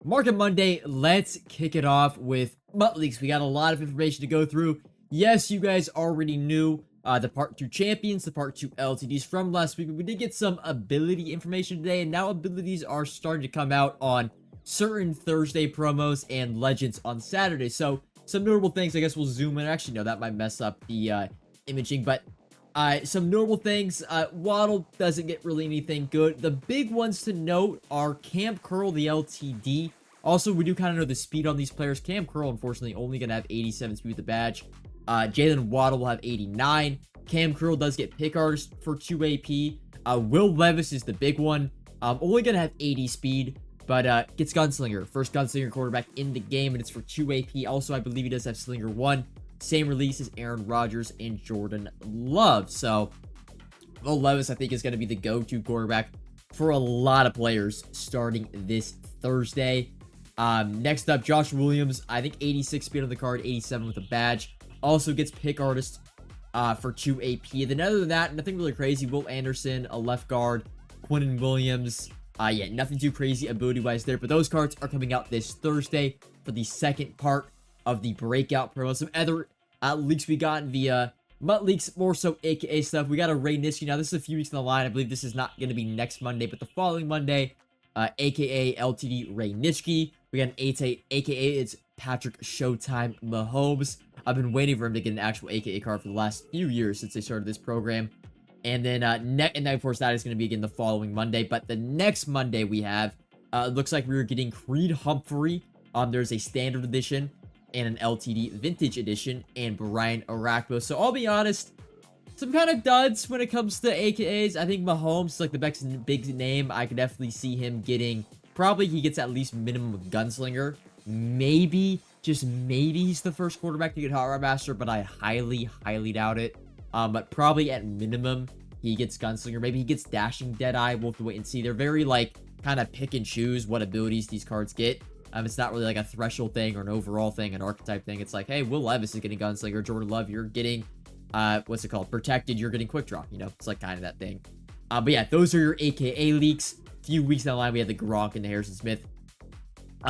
Market Monday, let's kick it off with Mutt Leaks. We got a lot of information to go through. Yes, you guys already knew the Part 2 champions, the Part 2 LTDs from last week, but we did get some ability information today, and now abilities are starting to come out on certain Thursday promos and legends on Saturday. So, some notable things, I guess we'll zoom in. Actually, no, that might mess up the imaging, but some notable things. Waddle doesn't get really anything good. The big ones to note are Cam Curl, the LTD. Also, we do kind of know the speed on these players. Cam Curl, unfortunately, only going to have 87 speed with the badge. Jalen Waddle will have 89. Cam Curl does get pick artist for 2 AP. Will Levis is the big one. Only going to have 80 speed, but gets Gunslinger. First Gunslinger quarterback in the game, and it's for 2 AP. Also, I believe he does have Slinger 1. Same release as Aaron Rodgers and Jordan Love. So, Will Levis, I think, is going to be the go-to quarterback for a lot of players starting this Thursday. Next up, Josh Williams. I think 86 speed on the card, 87 with a badge. Also gets pick artist for 2 AP. And then other than that, nothing really crazy. Will Anderson, a left guard. Quinnen Williams. Yeah, nothing too crazy ability-wise there. But those cards are coming out this Thursday for the second part of the breakout promo. Some other leaks we got via Mutt Leaks, more so AKA stuff. We got a Ray Nitschke. Now, this is a few weeks in the line. I believe this is not going to be next Monday, but the following Monday, AKA LTD Ray Nitschke. We got an AKA it's Patrick Showtime Mahomes. I've been waiting for him to get an actual AKA card for the last few years since they started this program. And then, and then of course, that is going to be again the following Monday. But the next Monday we have, looks like we were getting Creed Humphrey. There's a standard edition and an LTD vintage edition, and Brian Arakpo. So I'll be honest, some kind of duds when it comes to AKAs. I think Mahomes is like the best big name. I could definitely see him getting, probably he gets at least minimum of Gunslinger. Maybe, just maybe he's the first quarterback to get Hot Rod Master, but I highly, highly doubt it. But probably at minimum, he gets Gunslinger. Maybe he gets Dashing Deadeye. We'll have to wait and see. They're very, like, kind of pick and choose what abilities these cards get. It's not really like a threshold thing or an overall thing, an archetype thing. It's like, hey, Will Levis is getting Gunslinger. Jordan Love, you're getting, what's it called? Protected, you're getting Quick Draw. You know, it's like kind of that thing. But yeah, those are your AKA leaks. A few weeks down the line, we had the Gronk and the Harrison Smith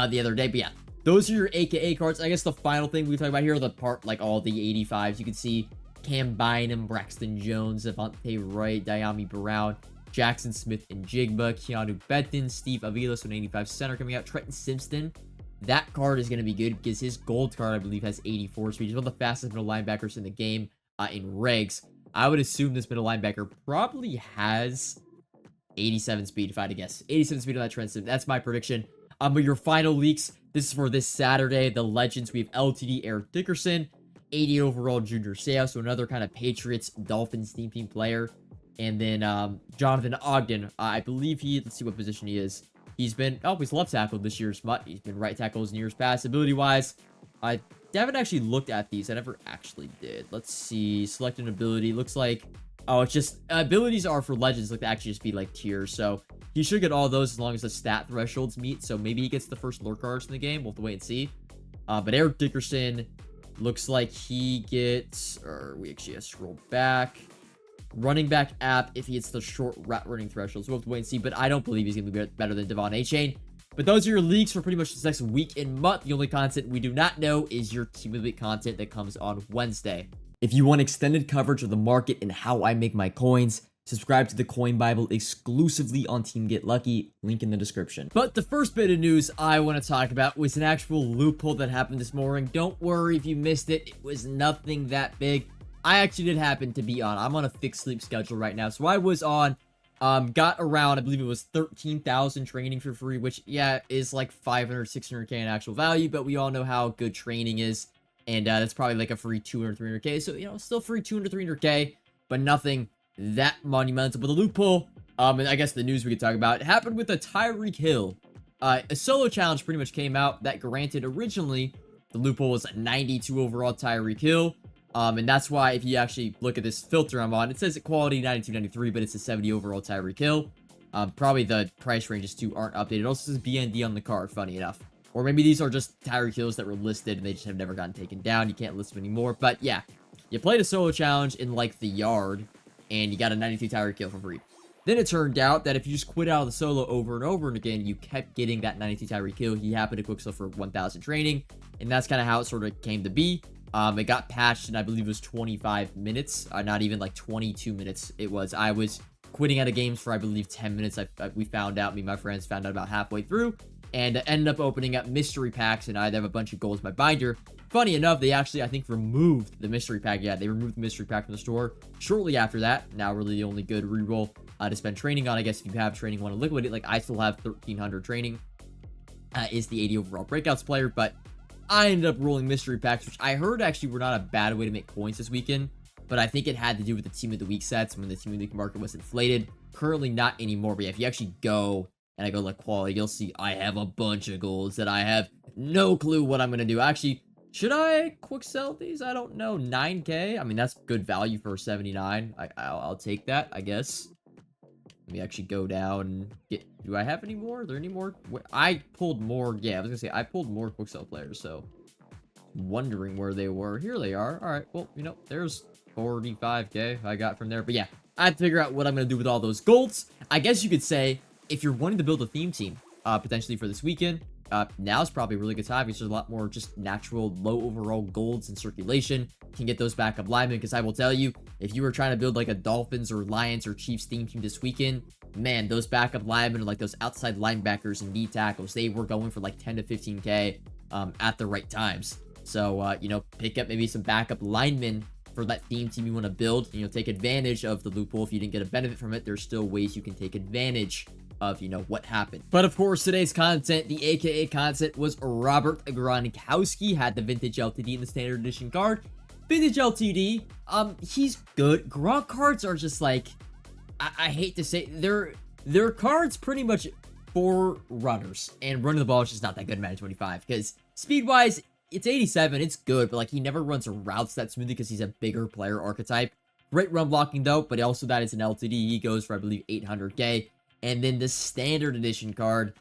the other day. But yeah, those are your AKA cards. I guess the final thing we talk about here are the part, like all the 85s. You can see Cam Bynum, Braxton Jones, Devontae Wright, Diami Brown, Jackson Smith and Jigba, Keanu Benton, Steve Aviles, an 85 center coming out, Trenton Simpson. That card is going to be good because his gold card, I believe, has 84 speed. He's one of the fastest middle linebackers in the game in regs. I would assume this middle linebacker probably has 87 speed, if I had to guess. 87 speed on that Trenton Simpson. That's my prediction. But your final leaks, this is for this Saturday. The Legends, we have LTD Eric Dickerson, 80 overall Junior Seau, so another kind of Patriots, Dolphins team player. And then Jonathan Ogden, I believe let's see what position he is. He's left tackle this year's Mutt. He's been right tackles in years past. Ability-wise, I haven't actually looked at these. I never actually did. Let's see. Select an ability. Looks like, oh, it's just, abilities are for Legends, like to actually just be like tiers. So he should get all those as long as the stat thresholds meet. So maybe he gets the first lure cards in the game. We'll have to wait and see. But Eric Dickerson looks like he gets, or we actually have to scroll back. Running back app if he hits the short route running thresholds. We'll have to wait and see, but I don't believe he's going to be better than Devon A-Chain. But those are your leaks for pretty much this next week in Mutt. The only content we do not know is your Team Elite content that comes on Wednesday. If you want extended coverage of the market and how I make my coins, subscribe to the Coin Bible exclusively on Team Get Lucky, link in the description. But the first bit of news I want to talk about was an actual loophole that happened this morning. Don't worry if you missed it. It was nothing that big. I actually did happen to be on. I'm on a fixed sleep schedule right now. So I was on, got around, I believe it was 13,000 training for free, which, yeah, is like 500, 600K in actual value. But we all know how good training is. And that's probably like a free 200, 300K. So, you know, still free 200, 300K, but nothing that monumental. But the loophole, and I guess the news we could talk about, it happened with a Tyreek Hill. A solo challenge pretty much came out that granted originally the loophole was a 92 overall Tyreek Hill. And that's why if you actually look at this filter I'm on, it says equality 92, 93, but it's a 70 overall Tyreek Hill. Probably the price ranges too aren't updated. It also says BND on the card, funny enough. Or maybe these are just Tyreek Hills that were listed and they just have never gotten taken down. You can't list them anymore. But yeah, you played a solo challenge in like the yard and you got a 92 Tyreek Hill for free. Then it turned out that if you just quit out of the solo over and over and again, you kept getting that 92 Tyreek kill. He happened to quick sell for 1000 training, and that's kind of how it sort of came to be. It got patched and I believe it was 25 minutes, not even like 22 minutes. I was quitting out of games for I believe 10 minutes. We found out, me and my friends found out about halfway through, and ended up opening up mystery packs, and I'd have a bunch of goals in my binder. Funny enough, they actually, I think, removed the mystery pack. Yeah, they removed the mystery pack from the store shortly after that. Now, really the only good reroll to spend training on. I guess if you have training, want to liquidate, like I still have 1300 training, is the 80 overall breakouts player, but I ended up rolling mystery packs, which I heard actually were not a bad way to make coins this weekend, but I think it had to do with the Team of the Week sets when the Team of the Week market was inflated. Currently not anymore, but yeah, if you actually go and I go like quality, you'll see I have a bunch of golds that I have no clue what I'm going to do. Actually, should I quick sell these? I don't know. 9k? I mean, that's good value for 79. I'll take that, I guess. Let me actually go down and get... Do I have any more? Are there any more? I pulled more... Yeah, I was going to say, I pulled more quick sell players, so... Wondering where they were. Here they are. Alright, well, you know, there's 45k I got from there. But yeah, I have to figure out what I'm going to do with all those golds. I guess you could say, if you're wanting to build a theme team, potentially for this weekend, now's probably a really good time because there's a lot more just natural low overall golds in circulation. Can get those backup linemen, because I will tell you, if you were trying to build like a Dolphins or Lions or Chiefs theme team this weekend, man, those backup linemen or like those outside linebackers and D tackles, they were going for like 10 to 15k at the right times. So, you know, pick up maybe some backup linemen for that theme team you want to build. You know, take advantage of the loophole. If you didn't get a benefit from it, there's still ways you can take advantage of, you know, what happened. But of course, today's content, the AKA content, was Robert Gronkowski. Had the vintage LTD in the standard edition card. Vintage LTD, he's good. Gronk cards are just like, I hate to say, they're cards pretty much for runners, and running the ball is just not that good in Madden 25, because speed-wise, it's 87, it's good, but like he never runs routes that smoothly because he's a bigger player archetype. Great run blocking though, but also that is an LTD. He goes for, I believe, 800k. And then the standard edition card,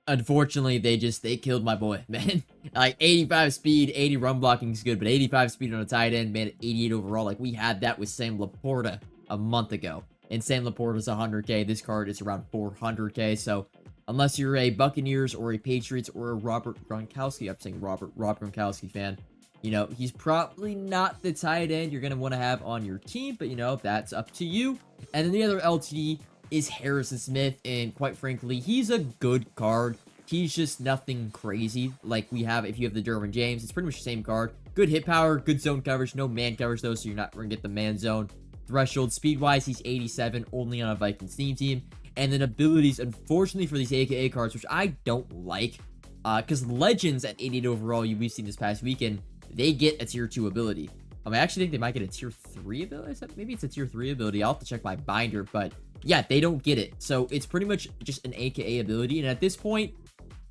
unfortunately, they killed my boy, man. Like 85 speed, 80 run blocking is good, but 85 speed on a tight end, man, 88 overall. Like we had that with Sam Laporta a month ago. And Sam Laporta's 100k. This card is around 400k. So unless you're a Buccaneers or a Patriots or a Robert Gronkowski, I'm saying Robert Gronkowski fan, you know, he's probably not the tight end you're going to want to have on your team, but you know, that's up to you. And then the other LTD is Harrison Smith, and quite frankly, he's a good card. He's just nothing crazy like we have if you have the Derwin James. It's pretty much the same card. Good hit power, good zone coverage, no man coverage though, so you're not going to get the man zone threshold. Speed-wise, he's 87, only on a Vikings team. And then abilities, unfortunately for these AKA cards, which I don't like, because Legends at 88 overall, we've seen this past weekend, they get a tier 2 ability. I actually think they might get a tier 3 ability. Maybe it's a tier 3 ability. I'll have to check my binder, but yeah, they don't get it. So it's pretty much just an AKA ability. And at this point,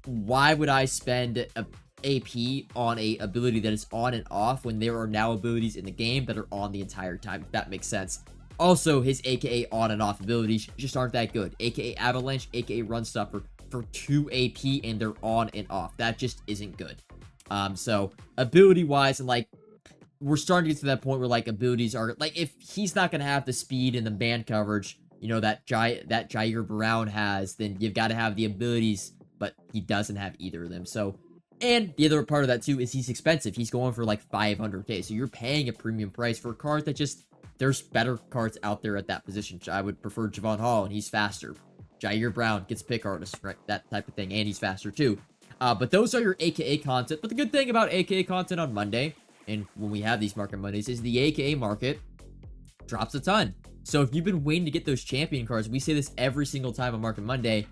why would I spend a AP on a ability that is on and off when there are now abilities in the game that are on the entire time, if that makes sense? Also, his AKA on and off abilities just aren't that good. AKA Avalanche, AKA Run Stuffer for 2 AP, and they're on and off. That just isn't good. So ability-wise, and like, we're starting to get to that point where like abilities are like, if he's not gonna have the speed and the band coverage, you know, that Jair Brown has, then you've got to have the abilities, but he doesn't have either of them. So, and the other part of that too is he's expensive. He's going for like 500k, so you're paying a premium price for a card that just, there's better cards out there at that position. I would prefer Javon Hall, and he's faster. Jair Brown gets pick artist, right? That type of thing, and he's faster too. But those are your AKA content. But the good thing about AKA content on Monday, and when we have these market Mondays, is the AKA market drops a ton. So if you've been waiting to get those champion cards, we say this every single time on Market Monday,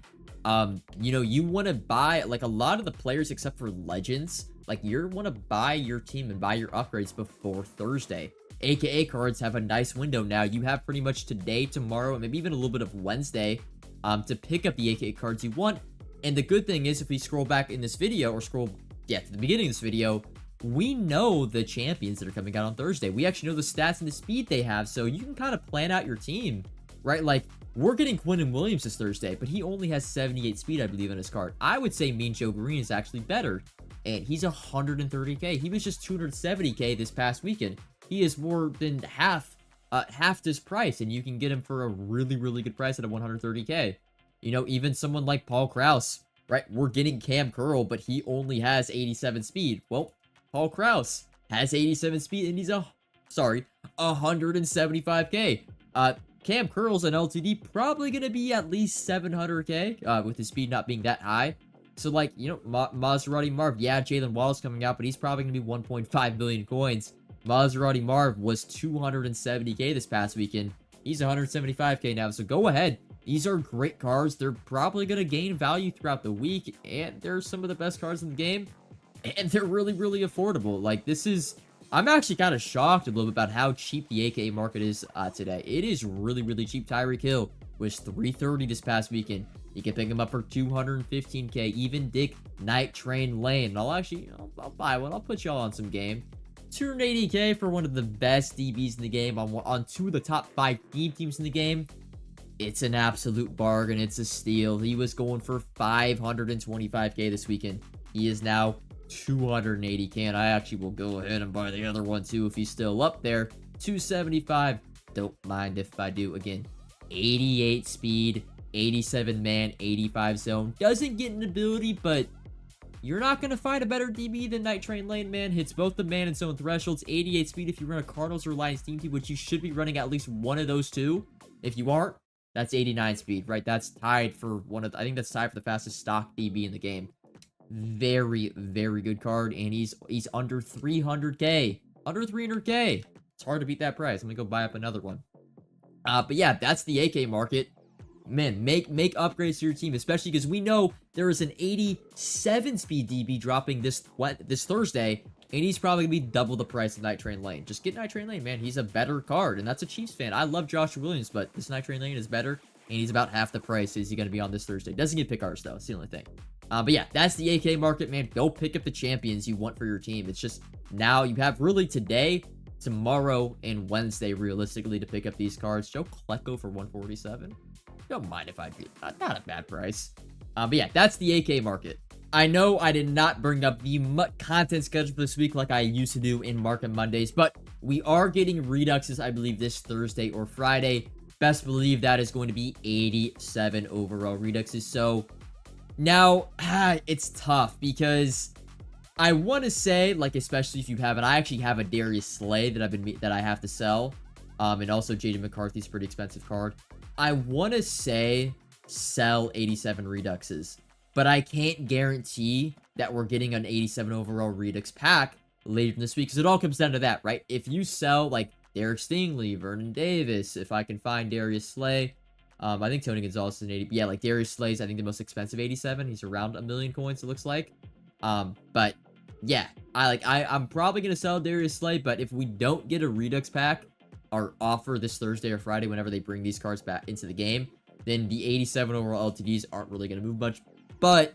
you know, you want to buy, like a lot of the players except for Legends, like you want to buy your team and buy your upgrades before Thursday. AKA cards have a nice window now. You have pretty much today, tomorrow, and maybe even a little bit of Wednesday to pick up the AKA cards you want. And the good thing is, if we scroll back in this video, or scroll, yeah, to the beginning of this video, we know the champions that are coming out on Thursday. We actually know the stats and the speed they have, so you can kind of plan out your team, right? Like, we're getting Quentin Williams this Thursday, but he only has 78 speed, I believe, on his card. I would say Mean Joe Green is actually better, and he's 130k. He was just 270k this past weekend. He is more than half half this price, and you can get him for a really, really good price at a 130k. You know, even someone like Paul Krause, right? We're getting Cam Curl, but he only has 87 speed. Well, Paul Krause has 87 speed, and he's 175k. Cam Curl's an LTD, probably going to be at least 700k, with his speed not being that high. So, like, you know, Maserati Marv, yeah, Jalen Wallace coming out, but he's probably going to be 1.5 million coins. Maserati Marv was 270k this past weekend. He's 175k now, so go ahead. These are great cards. They're probably going to gain value throughout the week, and they're some of the best cards in the game, and they're really, really affordable. Like, this is... I'm actually kind of shocked a little bit about how cheap the AKA market is today. It is really, really cheap. Tyreek Hill was 330 this past weekend. You can pick him up for 215k. Even Dick Night Train Lane. I'll buy one. I'll put y'all on some game. 280k for one of the best DBs in the game on two of the top 5 theme teams in the game. It's an absolute bargain. It's a steal. He was going for 525k this weekend. He is now 280k, and I actually will go ahead and buy the other one too if he's still up there. 275. Don't mind if I do. Again, 88 speed, 87 man, 85 zone. Doesn't get an ability, but you're not going to find a better DB than Night Train Lane, man. Hits both the man and zone thresholds. 88 speed if you run a Cardinals or Lions team, which you should be running at least one of those two. If you aren't, that's 89 speed, right? That's tied for I think that's tied for the fastest stock DB in the game. Very, very good card, and he's under 300k. Under 300k. It's hard to beat that price. I'm gonna go buy up another one. But yeah, that's the AK market. Man, make upgrades to your team, especially because we know there is an 87 speed DB dropping this Thursday, and he's probably gonna be double the price of Night Train Lane. Just get Night Train Lane, man. He's a better card, and that's a Chiefs fan. I love Joshua Williams, but this Night Train Lane is better, and he's about half the price is he gonna be on this Thursday. Doesn't get pick ours though. It's the only thing. But yeah, that's the AK market, man. Go pick up the champions you want for your team. It's just now you have really today, tomorrow, and Wednesday realistically to pick up these cards. Joe Klecko for 147. Don't mind if I do. Not a bad price. But yeah, that's the AK market. I know I did not bring up the content schedule for this week like I used to do in Market Mondays, but we are getting Reduxes, I believe, this Thursday or Friday. Best believe that is going to be 87 overall Reduxes. So now, it's tough because I want to say, like, especially if you have it, I actually have a Darius Slay that I have to sell, and also Jaden McCarthy's pretty expensive card. I want to say sell 87 Reduxes, but I can't guarantee that we're getting an 87 overall Redux pack later in this week because it all comes down to that, right? If you sell like Derek Stingley, Vernon Davis, if I can find Darius Slay. I think Tony Gonzalez is an 80. Yeah, like Darius Slay's, I think the most expensive 87. He's around 1 million coins, it looks like. But yeah, I'm probably gonna sell Darius Slay. But if we don't get a Redux pack or offer this Thursday or Friday, whenever they bring these cards back into the game, then the 87 overall LTDs aren't really gonna move much. But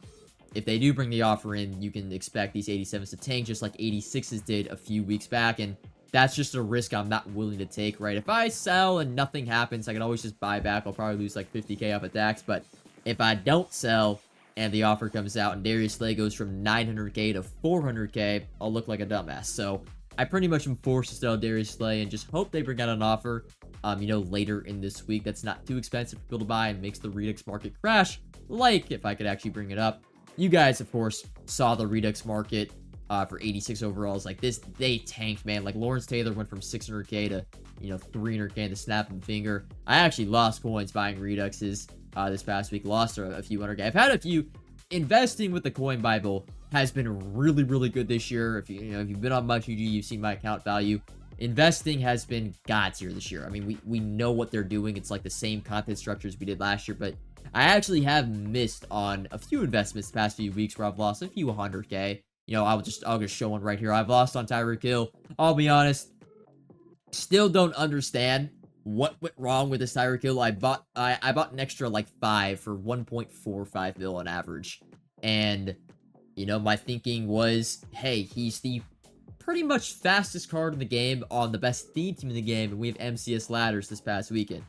if they do bring the offer in, you can expect these 87s to tank just like 86s did a few weeks back, and that's just a risk I'm not willing to take, right? If I sell and nothing happens, I can always just buy back. I'll probably lose like 50k off of DAX. But if I don't sell and the offer comes out and Darius Slay goes from 900k to 400k, I'll look like a dumbass. So I pretty much am forced to sell Darius Slay and just hope they bring out an offer, you know, later in this week that's not too expensive for people to buy and makes the Redux market crash. Like, if I could actually bring it up. You guys, of course, saw the Redux market for 86 overalls. Like this, they tanked, man. Like Lawrence Taylor went from 600k to, you know, 300k in the snap of the finger. I actually lost coins buying Reduxes this past week. Lost a few 100k. I've had a few. Investing with the Coin Bible has been really, really good this year. If you've been on MuchGG, you've seen my account value. Investing has been God tier this year. I mean, we know what they're doing. It's like the same content structures we did last year, but I actually have missed on a few investments the past few weeks where I've lost a few 100k. You know, I'll just show one right here. I've lost on Tyreek Hill. I'll be honest, still don't understand what went wrong with this Tyreek Hill. I bought an extra like 5 for 1.45 mil on average. And, you know, my thinking was, hey, he's the pretty much fastest card in the game on the best theme team in the game, and we have MCS ladders this past weekend.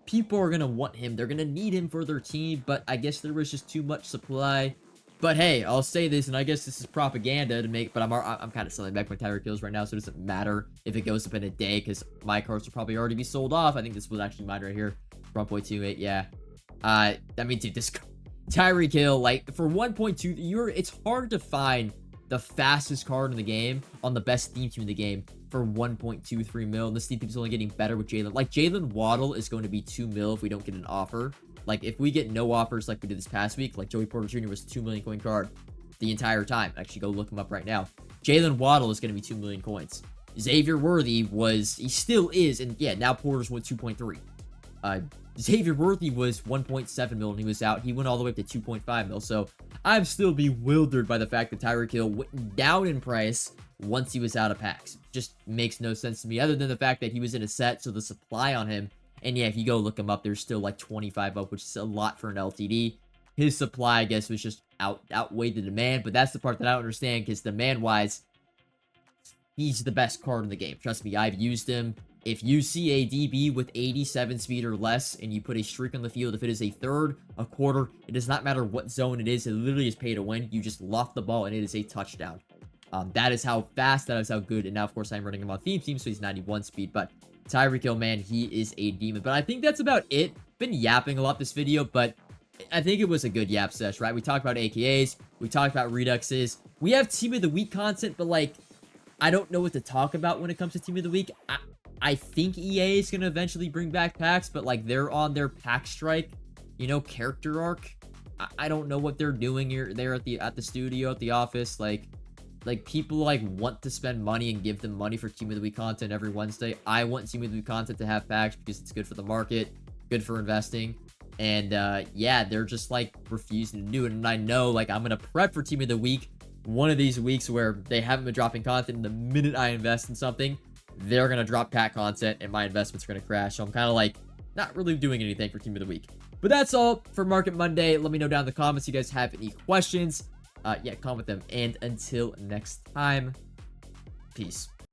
People are going to want him. They're going to need him for their team, but I guess there was just too much supply. But hey, I'll say this, and I guess this is propaganda to make, but I'm kind of selling back my Tyreek Hills right now, so it doesn't matter if it goes up in a day, because my cards will probably already be sold off. I think this was actually mine right here. 1.28, yeah. I mean, dude, this Tyreek Hill, like, for 1.2, it's hard to find the fastest card in the game on the best theme team in the game for 1.23 mil. And this theme team's only getting better with Jalen. Like, Jalen Waddle is going to be 2 mil if we don't get an offer. Like, if we get no offers like we did this past week, like Joey Porter Jr. was a 2 million coin card the entire time. Actually, go look him up right now. Jalen Waddle is going to be 2 million coins. Xavier Worthy he still is, and yeah, now Porter's went 2.3. Xavier Worthy was 1.7 mil and he was out. He went all the way up to 2.5 mil. So I'm still bewildered by the fact that Tyreek Hill went down in price once he was out of packs. Just makes no sense to me, other than the fact that he was in a set, so the supply on him. And yeah, if you go look him up, there's still like 25 up, which is a lot for an LTD. His supply, I guess, was just outweighed the demand. But that's the part that I don't understand, because demand-wise, he's the best card in the game. Trust me, I've used him. If you see a DB with 87 speed or less and you put a streak on the field, if it is a third, a quarter, it does not matter what zone it is literally is pay to win. You just loft the ball and it is a touchdown. That is how fast, that is how good. And now, of course, I'm running him on theme team, so he's 91 speed. But Tyreek Hill, man, he is a demon. But I think that's about it. Been yapping a lot this video, but I think it was a good yap sesh, right? We talked about AKAs. We talked about Reduxes. We have Team of the Week content, but, like, I don't know what to talk about when it comes to Team of the Week. I think EA is going to eventually bring back packs, but, like, they're on their pack strike, you know, character arc. I don't know what they're doing here. They're at the studio, at the office. Like people, like, want to spend money and give them money for Team of the Week content every Wednesday. I want Team of the Week content to have packs because it's good for the market, good for investing. And, yeah, they're just, like, refusing to do it. And I know, like, I'm going to prep for Team of the Week one of these weeks where they haven't been dropping content. And the minute I invest in something, they're going to drop pack content and my investments are going to crash. So I'm kind of like not really doing anything for Team of the Week. But that's all for Market Monday. Let me know down in the comments if you guys have any questions. Yeah, comment them. And until next time, peace.